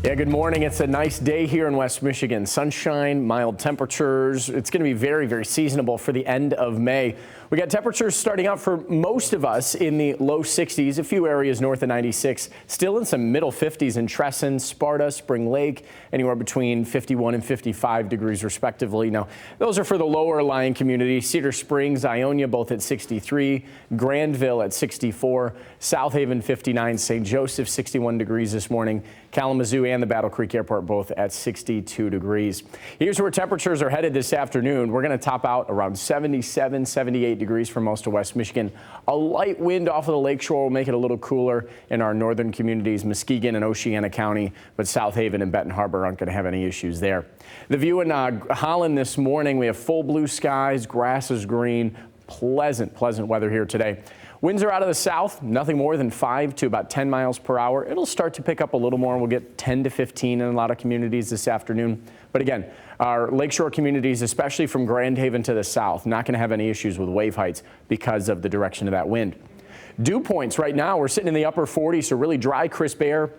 Yeah, good morning. It's a nice day here in West Michigan. Sunshine, mild temperatures. It's going to be very, very seasonable for the end of May. We got temperatures starting out for most of us in the low 60s, a few areas north of 96, still in some middle 50s in Tresson, Sparta, Spring Lake, anywhere between 51 and 55 degrees respectively. Now, those are for the lower lying communities. Cedar Springs, Ionia, both at 63, Grandville at 64, South Haven 59, St. Joseph 61 degrees this morning, Kalamazoo and the Battle Creek Airport both at 62 degrees. Here's where temperatures are headed this afternoon. We're going to top out around 77, 78 degrees for most of West Michigan. A light wind off of the lakeshore will make it a little cooler in our northern communities, Muskegon and Oceana County, but South Haven and Benton Harbor aren't going to have any issues there. The view in Holland this morning, we have full blue skies, grass is green, pleasant weather here today. Winds are out of the south, nothing more than 5 to about 10 miles per hour. It'll start to pick up a little more. We'll get 10 to 15 in a lot of communities this afternoon. But again, our lakeshore communities, especially from Grand Haven to the south, not going to have any issues with wave heights because of the direction of that wind. Dew points right now, we're sitting in the upper 40s, so really dry, crisp air.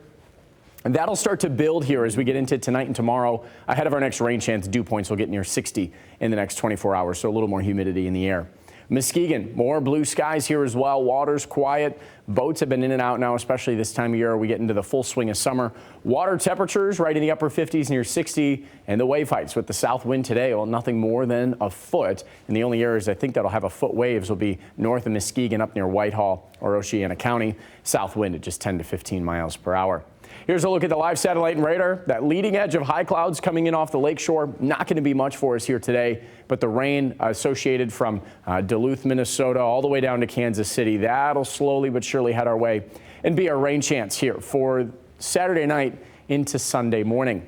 And that'll start to build here as we get into tonight and tomorrow. Ahead of our next rain chance, dew points will get near 60 in the next 24 hours, so a little more humidity in the air. Muskegon, more blue skies here as well. Water's quiet. Boats have been in and out now, especially this time of year. We get into the full swing of summer. Water temperatures right in the upper 50s, near 60. And the wave heights with the south wind today, well, nothing more than a foot. And the only areas I think that'll have a foot waves will be north of Muskegon up near Whitehall or Oceana County. South wind at just 10 to 15 miles per hour. Here's a look at the live satellite and radar. That leading edge of high clouds coming in off the lakeshore, not going to be much for us here today, but the rain associated from Duluth, Minnesota, all the way down to Kansas City, that'll slowly but surely head our way and be our rain chance here for Saturday night into Sunday morning.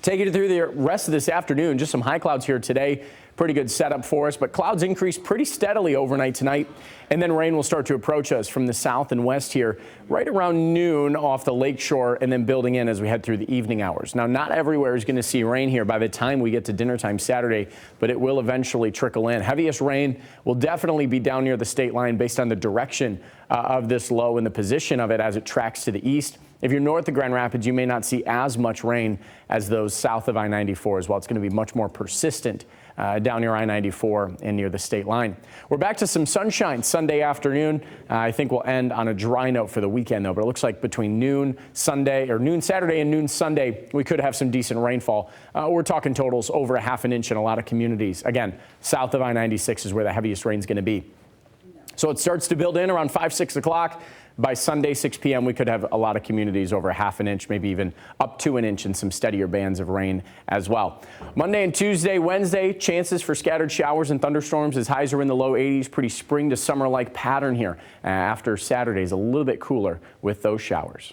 Taking you through the rest of this afternoon, just some high clouds here today. Pretty good setup for us, but clouds increase pretty steadily overnight tonight, and then rain will start to approach us from the south and west here right around noon off the lakeshore and then building in as we head through the evening hours. Now, not everywhere is going to see rain here by the time we get to dinner time Saturday, but it will eventually trickle in. Heaviest rain will definitely be down near the state line based on the direction of this low and the position of it as it tracks to the east. If you're north of Grand Rapids, you may not see as much rain as those south of I-94 as well. It's going to be much more persistent down near I-94 and near the state line. We're back to some sunshine Sunday afternoon. I think we'll end on a dry note for the weekend, though. But it looks like between noon Saturday and noon Sunday, we could have some decent rainfall. We're talking totals over a half an inch in a lot of communities. Again, south of I-96 is where the heaviest rain is going to be. So it starts to build in around 5, 6 o'clock. By Sunday, 6 p.m., we could have a lot of communities over a half an inch, maybe even up to an inch, and some steadier bands of rain as well. Monday and Tuesday, Wednesday, chances for scattered showers and thunderstorms as highs are in the low 80s. Pretty spring to summer-like pattern here after Saturday is a little bit cooler with those showers.